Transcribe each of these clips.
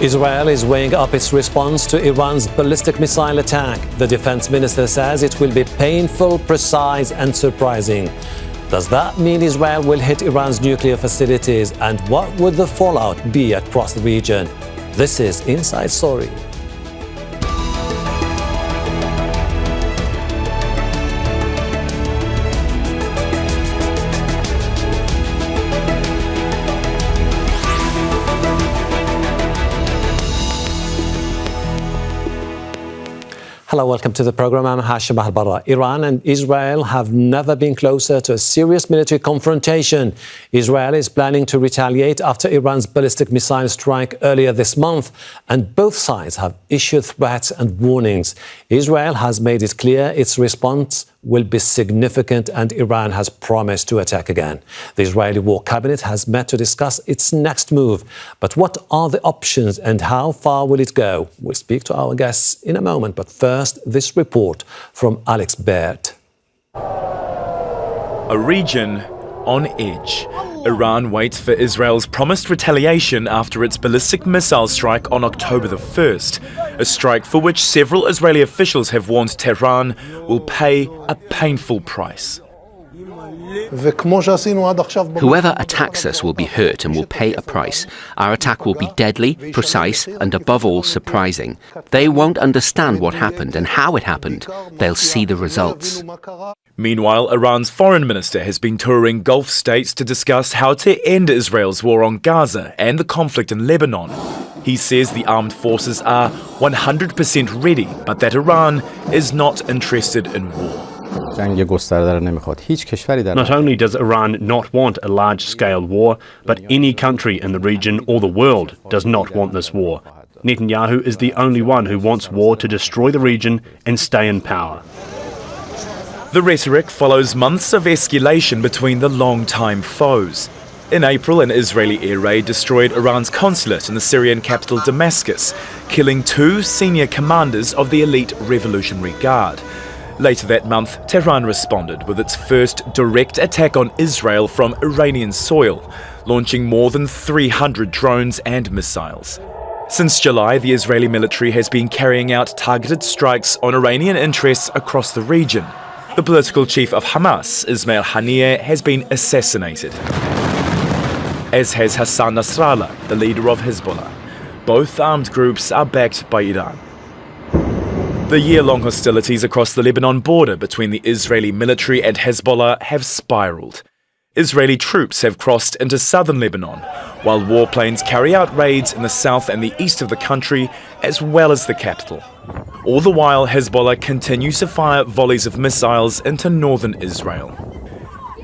Israel is weighing up its response to Iran's ballistic missile attack. The defense minister says it will be painful, precise and surprising. Does that mean Israel will hit Iran's nuclear facilities? And what would the fallout be across the region? This is Inside Story. Hello, welcome to the program. I'm Hashem Ahelbarra. Iran and Israel have never been closer to a serious military confrontation. Israel is planning to retaliate after Iran's ballistic missile strike earlier this month, and both sides have issued threats and warnings. Israel has made it clear its response will be significant, and Iran has promised to attack again. The Israeli War Cabinet has met to discuss its next move. But what are the options and how far will it go? We'll speak to our guests in a moment, but first, this report from Alex Baird. A region on edge. Iran waits for Israel's promised retaliation after its ballistic missile strike on October the 1st, a strike for which several Israeli officials have warned Tehran will pay a painful price. Whoever attacks us will be hurt and will pay a price. Our attack will be deadly, precise, and above all, surprising. They won't understand what happened and how it happened. They'll see the results. Meanwhile, Iran's foreign minister has been touring Gulf states to discuss how to end Israel's war on Gaza and the conflict in Lebanon. He says the armed forces are 100% ready, but that Iran is not interested in war. Not only does Iran not want a large-scale war, but any country in the region or the world does not want this war. Netanyahu is the only one who wants war to destroy the region and stay in power. The rhetoric follows months of escalation between the long-time foes. In April, an Israeli air raid destroyed Iran's consulate in the Syrian capital Damascus, killing 2 senior commanders of the elite Revolutionary Guard. Later that month, Tehran responded with its first direct attack on Israel from Iranian soil, launching more than 300 drones and missiles. Since July, the Israeli military has been carrying out targeted strikes on Iranian interests across the region. The political chief of Hamas, Ismail Haniyeh, has been assassinated, as has Hassan Nasrallah, the leader of Hezbollah. Both armed groups are backed by Iran. The year-long hostilities across the Lebanon border between the Israeli military and Hezbollah have spiraled. Israeli troops have crossed into southern Lebanon, while warplanes carry out raids in the south and the east of the country, as well as the capital. All the while, Hezbollah continues to fire volleys of missiles into northern Israel.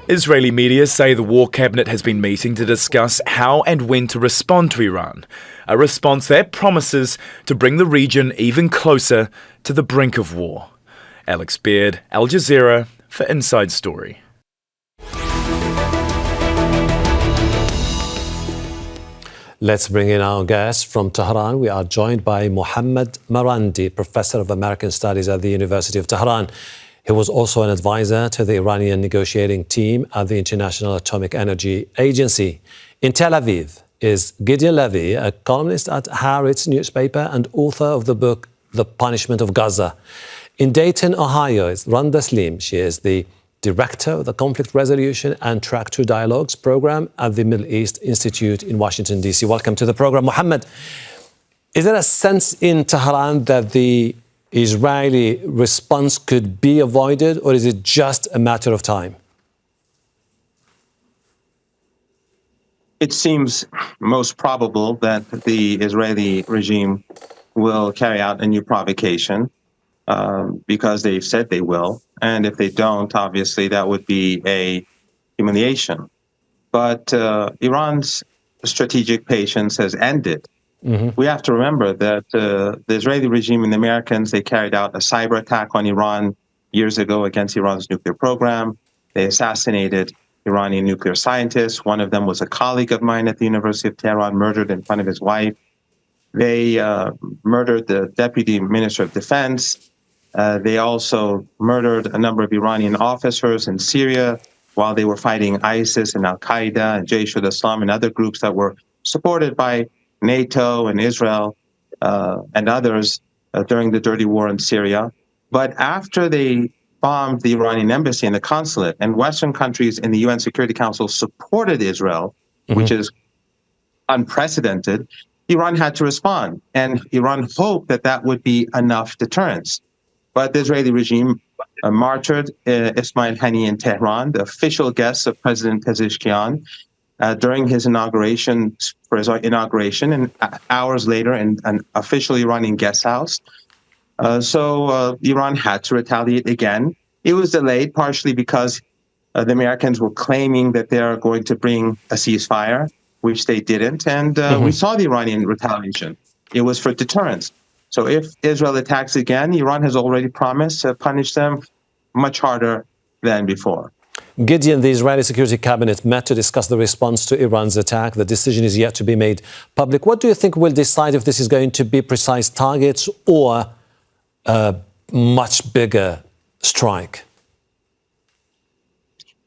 Israeli media say the War Cabinet has been meeting to discuss how and when to respond to Iran, a response that promises to bring the region even closer to the brink of war. Alex Baird, Al Jazeera, for Inside Story. Let's bring in our guest from Tehran. We are joined by Mohammad Marandi, Professor of American Studies at the University of Tehran. He was also an advisor to the Iranian negotiating team at the International Atomic Energy Agency. In Tel Aviv is Gideon Levy, a columnist at Haaretz newspaper and author of the book The Punishment of Gaza. In Dayton, Ohio is Randa. She is the director of the Conflict Resolution and Track 2 Dialogues program at the Middle East Institute in Washington, D.C. Welcome to the program. Mohammad, is there a sense in Tehran that the Israeli response could be avoided, or is it just a matter of time? It seems most probable that the Israeli regime will carry out a new provocation because they've said they will. And if they don't, obviously, that would be a humiliation. But Iran's strategic patience has ended. Mm-hmm. We have to remember that the Israeli regime and the Americans, they carried out a cyber attack on Iran years ago against Iran's nuclear program. They assassinated Iranian nuclear scientists. One of them was a colleague of mine at the University of Tehran, murdered in front of his wife. They murdered the deputy minister of defense. They also murdered a number of Iranian officers in Syria while they were fighting ISIS and Al-Qaeda and Jaish al-Islam and other groups that were supported by NATO and Israel and others during the dirty war in Syria. But after they bombed the Iranian embassy and the consulate, and Western countries in the UN Security Council supported Israel, which is unprecedented, Iran had to respond. And Iran hoped that that would be enough deterrence. But the Israeli regime martyred Ismail Haniyeh in Tehran, the official guest of President Pezeshkian, during his inauguration, and hours later in an official Iranian guest house. So Iran had to retaliate again. It was delayed partially because the Americans were claiming that they are going to bring a ceasefire, which they didn't. And we saw the Iranian retaliation. It was for deterrence. So if Israel attacks again, Iran has already promised to punish them much harder than before. Gideon, the Israeli Security Cabinet met to discuss the response to Iran's attack. The decision is yet to be made public. What do you think will decide if this is going to be precise targets or a much bigger strike?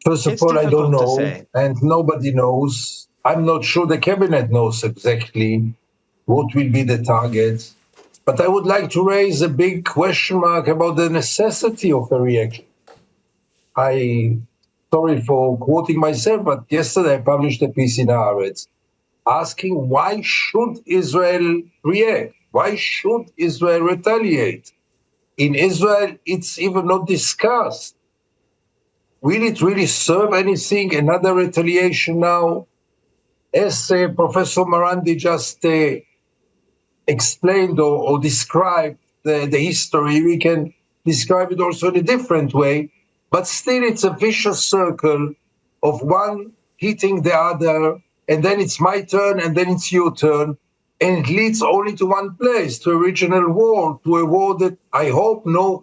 First of all, I don't know, and nobody knows. I'm not sure the cabinet knows exactly what will be the target. But I would like to raise a big question mark about the necessity of a reaction. Sorry for quoting myself, but yesterday I published a piece in Haaretz asking why should Israel react? Why should Israel retaliate? In Israel, it's even not discussed. Will it really serve anything? Another retaliation now? As Professor Marandi just explained or described the history, we can describe it also in a different way. But still, it's a vicious circle of one hitting the other, and then it's my turn, and then it's your turn. And it leads only to one place, to a regional war, to a war that I hope no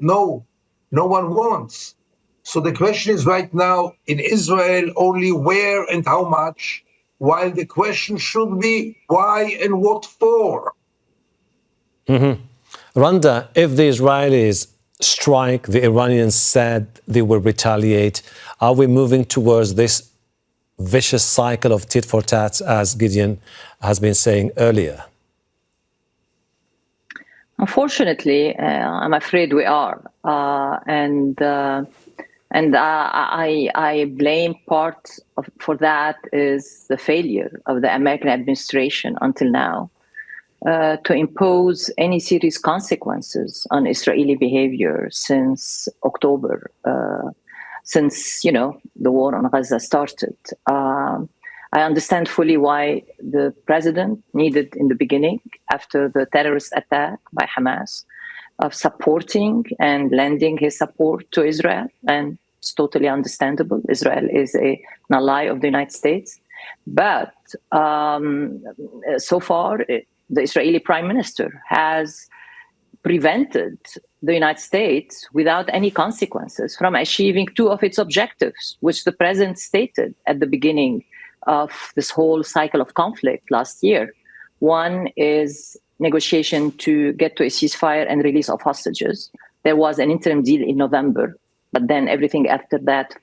one wants. So the question is right now in Israel only where and how much, while the question should be why and what for. Randa, if the Israelis strike, the Iranians said they will retaliate, are we moving towards this vicious cycle of tit for tat, as Gideon has been saying earlier? Unfortunately, I'm afraid we are. And I blame for that is the failure of the American administration until now to impose any serious consequences on Israeli behavior since October, since the war on Gaza started. I understand fully why the president needed in the beginning, after the terrorist attack by Hamas, of supporting and lending his support to Israel, and it's totally understandable. Israel is an ally of the United States. But so far, the Israeli prime minister has prevented the United States, without any consequences, from achieving two of its objectives, which the president stated at the beginning of this whole cycle of conflict last year. One is negotiation to get to a ceasefire and release of hostages. There was an interim deal in November, but then everything after that,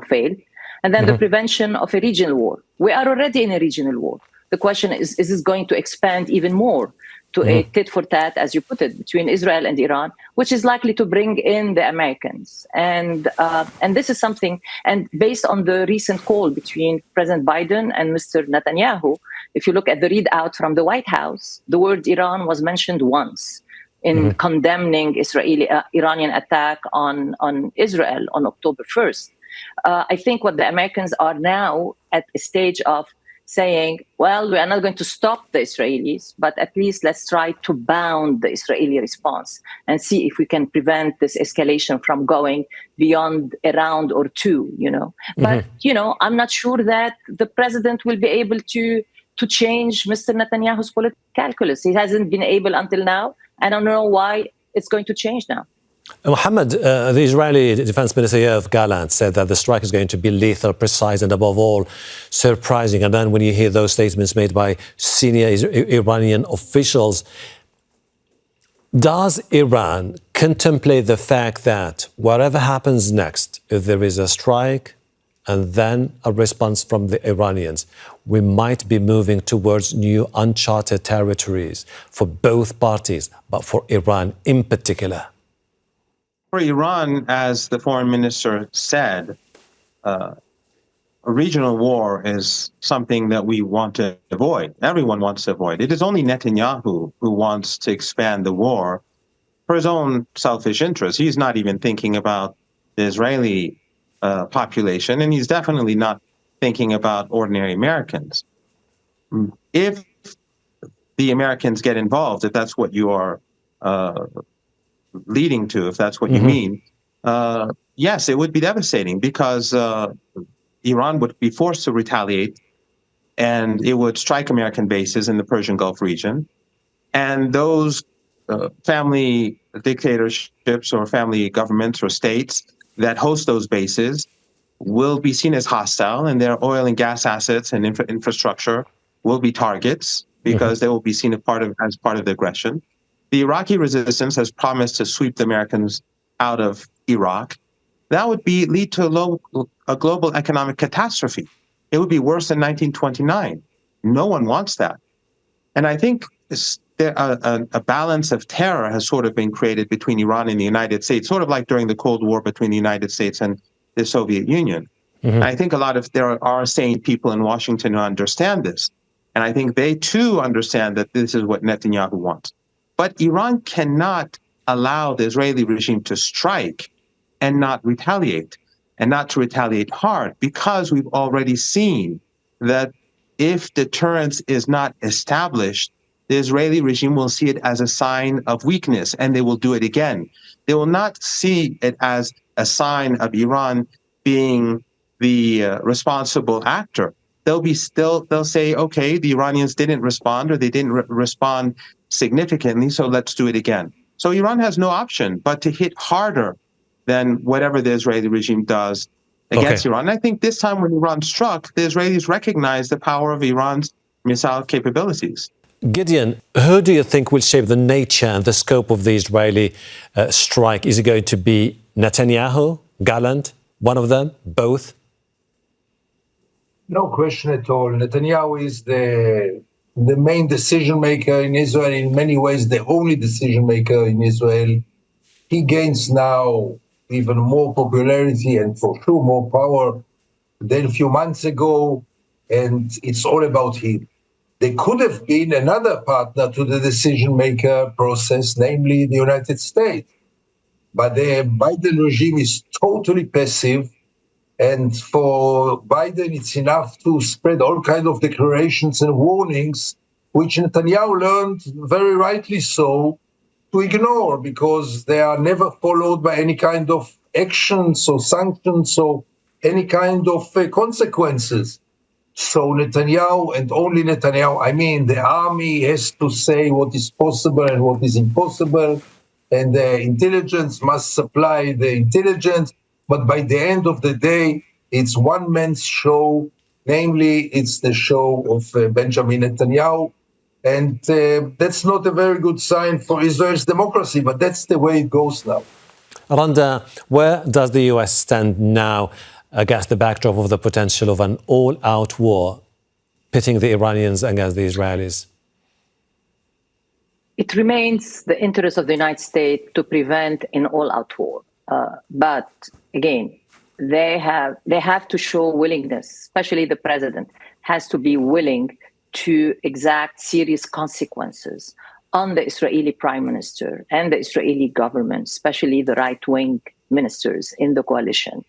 failed. And then the prevention of a regional war. We are already in a regional war. The question is this going to expand even more to a tit for tat, as you put it, between Israel and Iran, which is likely to bring in the Americans. And this is something, and based on the recent call between President Biden and Mr. Netanyahu, if you look at the readout from the White House, the word Iran was mentioned once in condemning Iranian attack on Israel on October 1st. I think what the Americans are now at a stage of saying, well, we are not going to stop the Israelis, but at least let's try to bound the Israeli response and see if we can prevent this escalation from going beyond a round or two, But, I'm not sure that the president will be able to change Mr. Netanyahu's political calculus. He hasn't been able until now. I don't know why it's going to change now. Mohammad, the Israeli Defense Minister Yoav Gallant said that the strike is going to be lethal, precise, and above all, surprising. And then when you hear those statements made by senior Iranian officials, does Iran contemplate the fact that whatever happens next, if there is a strike, and then a response from the Iranians, we might be moving towards new uncharted territories for both parties, but for Iran in particular. For Iran, as the foreign minister said, a regional war is something that we want to avoid. Everyone wants to avoid. It is only Netanyahu who wants to expand the war for his own selfish interests. He's not even thinking about the Israeli population, and he's definitely not thinking about ordinary Americans. If the Americans get involved, if that's what you are leading to, if that's what you mean, yes, it would be devastating because Iran would be forced to retaliate, and it would strike American bases in the Persian Gulf region. And those family dictatorships or family governments or states that host those bases will be seen as hostile, and their oil and gas assets and infrastructure will be targets because they will be seen as part of the aggression. The Iraqi resistance has promised to sweep the Americans out of Iraq. That would lead to a global economic catastrophe. It would be worse than 1929. No one wants that. And I think a balance of terror has sort of been created between Iran and the United States, sort of like during the Cold War between the United States and the Soviet Union. I think there are sane people in Washington who understand this. And I think they too understand that this is what Netanyahu wants. But Iran cannot allow the Israeli regime to strike and not retaliate, and not to retaliate hard, because we've already seen that if deterrence is not established, the Israeli regime will see it as a sign of weakness, and they will do it again. They will not see it as a sign of Iran being the responsible actor. They'll say, okay, the Iranians didn't respond, or they didn't respond significantly, so let's do it again. So Iran has no option but to hit harder than whatever the Israeli regime does against Iran. And I think this time when Iran struck, the Israelis recognized the power of Iran's missile capabilities. Gideon, who do you think will shape the nature and the scope of the Israeli strike? Is it going to be Netanyahu, Gallant, one of them, both? No question at all. Netanyahu is the main decision maker in Israel, in many ways the only decision maker in Israel. He gains now even more popularity and for sure more power than a few months ago, and it's all about him. There could have been another partner to the decision-maker process, namely the United States. But the Biden regime is totally passive, and for Biden, it's enough to spread all kinds of declarations and warnings, which Netanyahu learned, very rightly so, to ignore, because they are never followed by any kind of actions or sanctions or any kind of consequences. So Netanyahu, and only Netanyahu, I mean, the army has to say what is possible and what is impossible, and the intelligence must supply the intelligence. But by the end of the day, it's one man's show, namely, it's the show of Benjamin Netanyahu. And that's not a very good sign for Israel's democracy, but that's the way it goes now. Randa, where does the US stand now against the backdrop of the potential of an all-out war pitting the Iranians against the Israelis? It remains the interest of the United States to prevent an all-out war. But again, they have to show willingness, especially the president has to be willing to exact serious consequences on the Israeli prime minister and the Israeli government, especially the right-wing ministers in the coalition,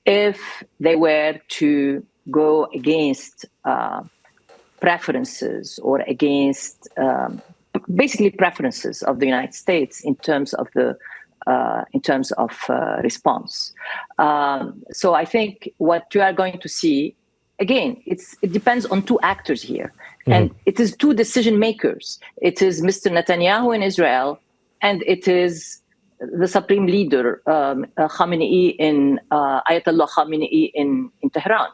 if they were to go against preferences or against basically preferences of the United States in terms of response. So I think what you are going to see, again, it depends on two actors here. And it is two decision makers. It is Mr. Netanyahu in Israel, and it is the supreme leader, Ayatollah Khamenei in Tehran.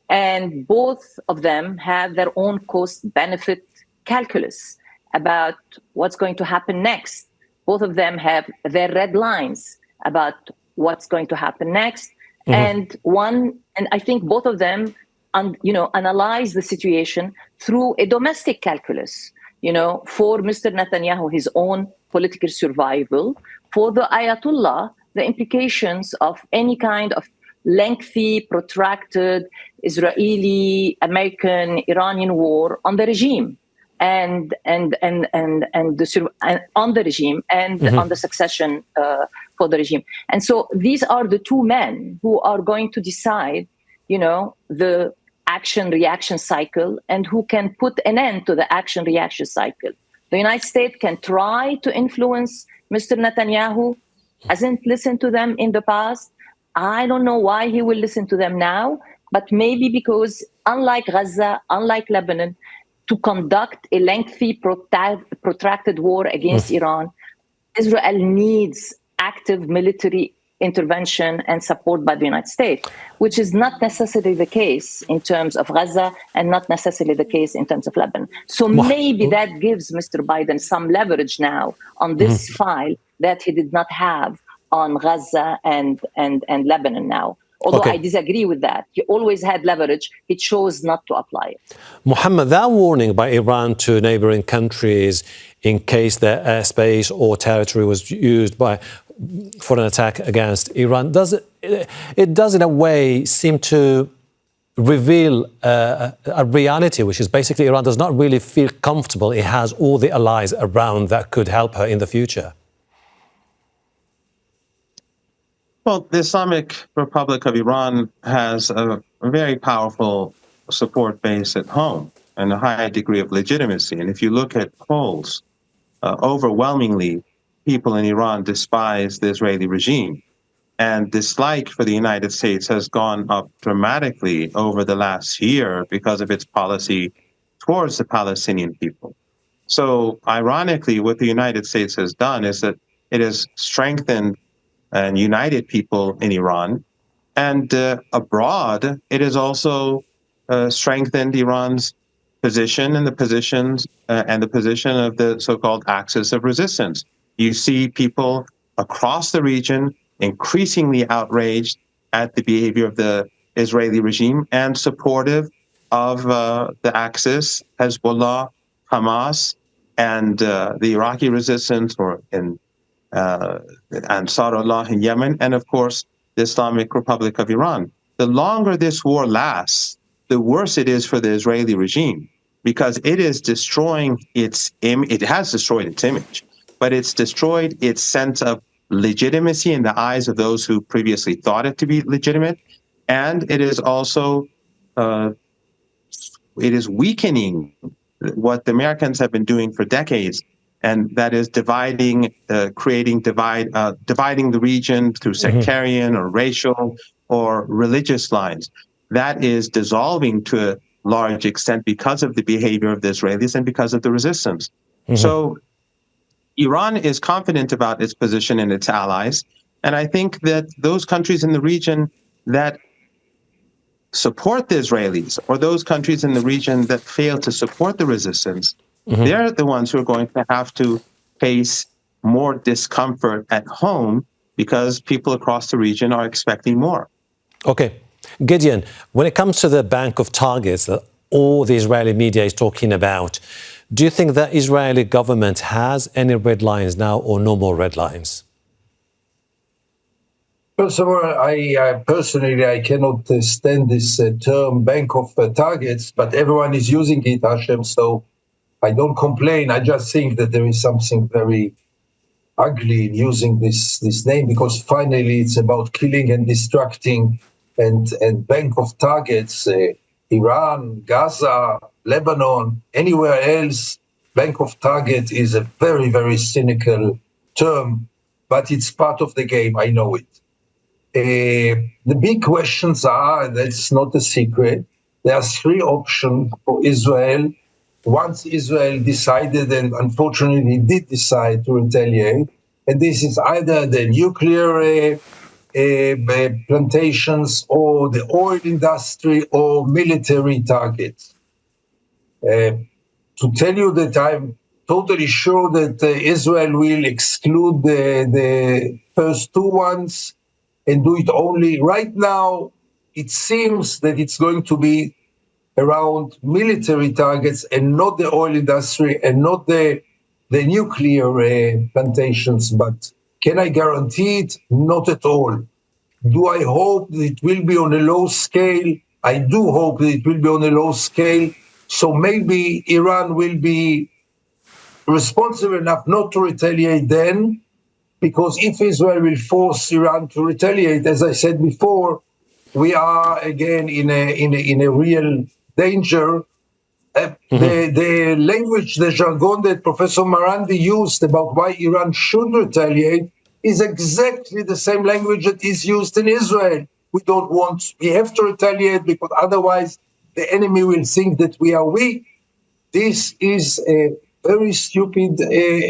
And both of them have their own cost-benefit calculus about what's going to happen next. Both of them have their red lines about what's going to happen next. and I think both of them, analyze the situation through a domestic calculus. For Mr. Netanyahu, his own political survival. For the Ayatollah, the implications of any kind of lengthy, protracted Israeli, American, Iranian war on the regime and on the regime and on the succession for the regime. And so these are the two men who are going to decide, the action-reaction cycle and who can put an end to the action-reaction cycle. The United States can try to influence Mr. Netanyahu, hasn't listened to them in the past. I don't know why he will listen to them now, but maybe because unlike Gaza, unlike Lebanon, to conduct a lengthy, protracted war against Iran, Israel needs active military intervention and support by the United States, which is not necessarily the case in terms of Gaza and not necessarily the case in terms of Lebanon. So maybe that gives Mr. Biden some leverage now on this file that he did not have on Gaza and Lebanon now. Although I disagree with that. He always had leverage. He chose not to apply it. Mohammad, that warning by Iran to neighboring countries in case their airspace or territory was used for an attack against Iran, does in a way seem to reveal a reality, which is basically Iran does not really feel comfortable it has all the allies around that could help her in the future? Well, the Islamic Republic of Iran has a very powerful support base at home and a high degree of legitimacy. And if you look at polls, overwhelmingly, people in Iran despise the Israeli regime. And dislike for the United States has gone up dramatically over the last year because of its policy towards the Palestinian people. So ironically, what the United States has done is that it has strengthened and united people in Iran. And abroad, it has also strengthened Iran's position and the position of the so-called axis of resistance. You see people across the region increasingly outraged at the behavior of the Israeli regime and supportive of the axis, Hezbollah, Hamas, and the Iraqi resistance and Ansarullah in Yemen, and of course, the Islamic Republic of Iran. The longer this war lasts, the worse it is for the Israeli regime, because it is destroying it has destroyed its image, but it's destroyed its sense of legitimacy in the eyes of those who previously thought it to be legitimate, and it is also it is weakening what the Americans have been doing for decades, and that is dividing the region through sectarian or racial or religious lines. That is dissolving to a large extent because of the behavior of the Israelis and because of the resistance. So Iran is confident about its position and its allies, and I think that those countries in the region that support the Israelis or those countries in the region that fail to support the resistance, they're the ones who are going to have to face more discomfort at home because people across the region are expecting more. Okay. Gideon, when it comes to the bank of targets that all the Israeli media is talking about, do you think that Israeli government has any red lines now or no more red lines? First of all, I personally cannot stand this term bank of targets, but everyone is using it, Hashem, so I don't complain. I just think that there is something very ugly in using this name, because finally it's about killing and destructing, and bank of targets, Iran, Gaza, Lebanon, anywhere else, bank of target is a very, very cynical term, but it's part of the game. I know it. The big questions are, and that's not a secret, there are three options for Israel. Once Israel decided, and unfortunately did decide to retaliate, and this is either the nuclear plantations or the oil industry or military targets. To tell you that I'm totally sure that Israel will exclude the first two ones, and do it only. Right now, it seems that it's going to be around military targets and not the oil industry and not the nuclear plantations. But can I guarantee it? Not at all. Do I hope that it will be on a low scale? I do hope that it will be on a low scale. So maybe Iran will be responsible enough not to retaliate then, because if Israel will force Iran to retaliate, as I said before, we are again in a real danger. The language, the jargon that Professor Marandi used about why Iran should retaliate is exactly the same language that is used in Israel. We have to retaliate because otherwise the enemy will think that we are weak. This is a very stupid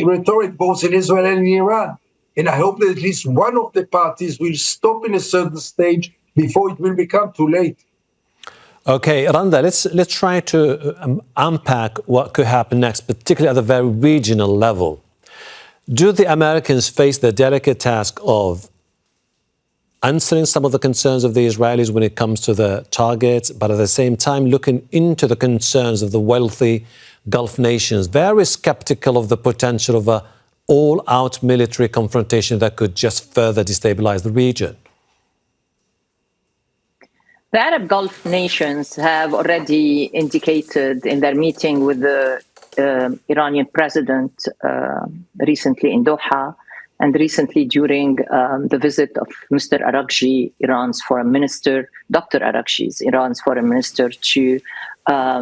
rhetoric, both in Israel and in Iran. And I hope that at least one of the parties will stop in a certain stage before it will become too late. Okay, Randa, let's try to unpack what could happen next, particularly at the very regional level. Do the Americans face the delicate task of answering some of the concerns of the Israelis when it comes to the targets, but at the same time looking into the concerns of the wealthy Gulf nations, very skeptical of the potential of an all-out military confrontation that could just further destabilize the region? The Arab Gulf nations have already indicated in their meeting with the Iranian president recently in Doha, and recently during the visit of Mr. Araghchi, Iran's foreign minister, Dr. Araghchi, Iran's foreign minister, to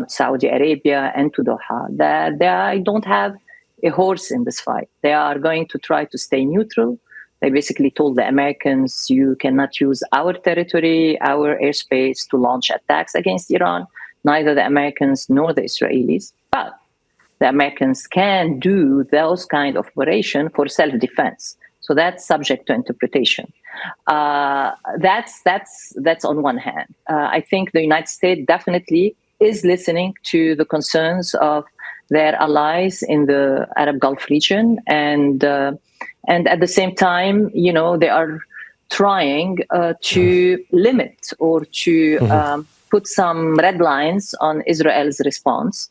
Saudi Arabia and to Doha, that they don't have a horse in this fight. They are going to try to stay neutral. They basically told the Americans, you cannot use our territory, our airspace to launch attacks against Iran, neither the Americans nor the Israelis. But the Americans can do those kind of operation for self-defense. So that's subject to interpretation. That's on one hand. I think the United States definitely is listening to the concerns of their allies in the Arab Gulf region, and at the same time, they are trying to limit or to put some red lines on Israel's response.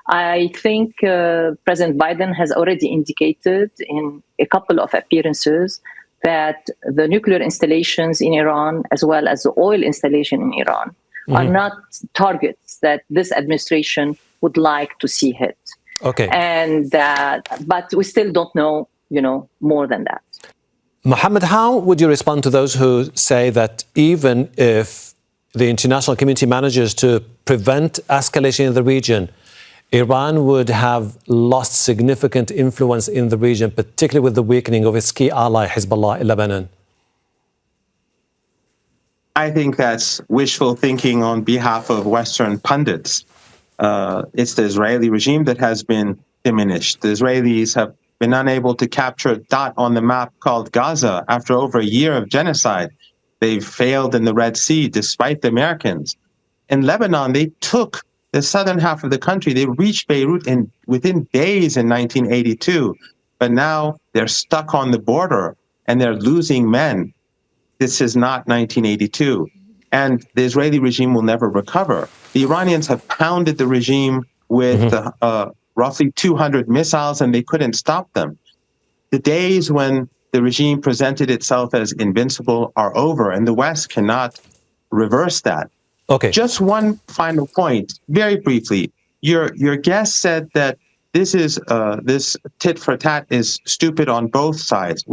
I think President Biden has already indicated in a couple of appearances that the nuclear installations in Iran, as well as the oil installation in Iran, are not targets that this administration would like to see hit. Okay. But we still don't know, more than that. Mohammad, how would you respond to those who say that even if the international community manages to prevent escalation in the region, Iran would have lost significant influence in the region, particularly with the weakening of its key ally, Hezbollah in Lebanon? I think that's wishful thinking on behalf of Western pundits. It's the Israeli regime that has been diminished. The Israelis have been unable to capture a dot on the map called Gaza after over a year of genocide. They've failed in the Red Sea despite the Americans. In Lebanon, they took the southern half of the country. They reached Beirut within days in 1982, but now they're stuck on the border and they're losing men. This is not 1982. And the Israeli regime will never recover. The Iranians have pounded the regime with roughly 200 missiles, and they couldn't stop them. The days when the regime presented itself as invincible are over, and the West cannot reverse that. Okay. Just one final point, very briefly. Your guest said that this tit for tat is stupid on both sides.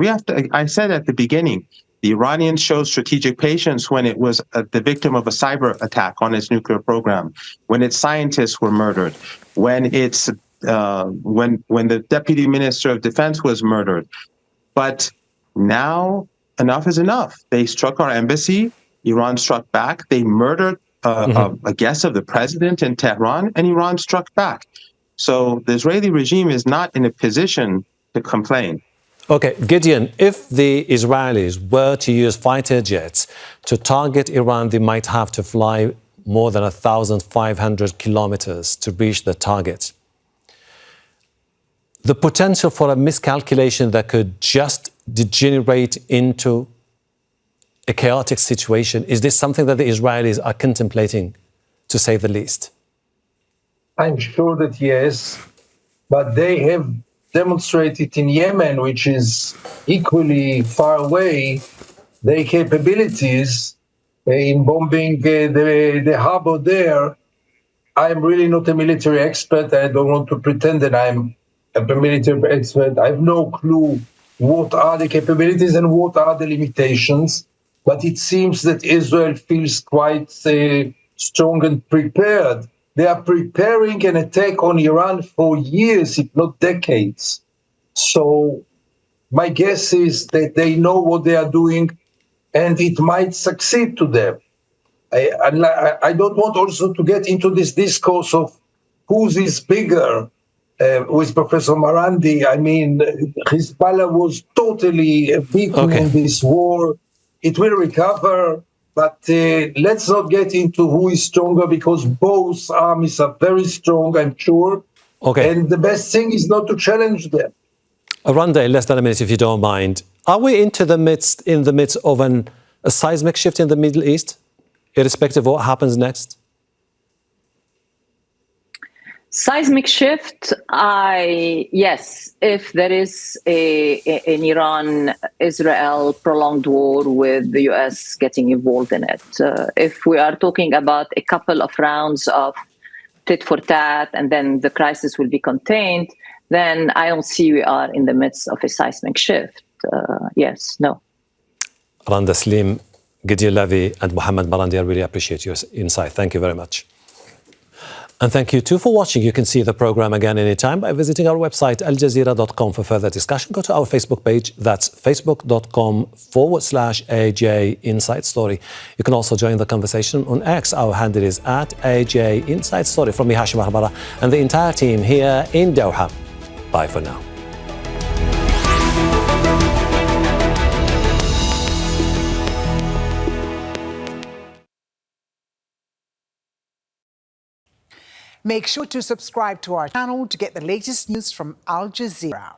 I said at the beginning, the Iranians showed strategic patience when it was the victim of a cyber attack on its nuclear program, when its scientists were murdered, when the deputy minister of defense was murdered. But now enough is enough. They struck our embassy. Iran struck back. They murdered a guest of the president in Tehran, and Iran struck back. So the Israeli regime is not in a position to complain. Okay, Gideon, if the Israelis were to use fighter jets to target Iran, they might have to fly more than 1,500 kilometers to reach the target. The potential for a miscalculation that could just degenerate into a chaotic situation? Is this something that the Israelis are contemplating, to say the least? I'm sure that yes, but they have demonstrated in Yemen, which is equally far away, their capabilities in bombing the harbor there. I'm really not a military expert. I don't want to pretend that I'm a military expert. I have no clue what are the capabilities and what are the limitations. But it seems that Israel feels quite strong and prepared. They are preparing an attack on Iran for years, if not decades. So my guess is that they know what they are doing, and it might succeed to them. I don't want also to get into this discourse of whose is bigger with Professor Marandi. I mean, Hezbollah was totally beaten in this war. It will recover, but let's not get into who is stronger, because both armies are very strong, I'm sure. And the best thing is not to challenge them. Randa, in less than a minute, if you don't mind. Are we in the midst of a seismic shift in the Middle East, irrespective of what happens next? Seismic shift, yes, if there is an Iran-Israel prolonged war with the US getting involved in it. If we are talking about a couple of rounds of tit for tat and then the crisis will be contained, then I don't see we are in the midst of a seismic shift. Yes, no. Randa Slim, Gideon Levy and Mohammad Marandi, I really appreciate your insight. Thank you very much. And thank you too for watching. You can see the program again anytime by visiting our website, aljazeera.com, for further discussion. Go to our Facebook page. That's facebook.com/AJ Inside Story. You can also join the conversation on X. Our handle is @AJ Inside Story. From me, Hashem Ahelbarra, and the entire team here in Doha. Bye for now. Make sure to subscribe to our channel to get the latest news from Al Jazeera.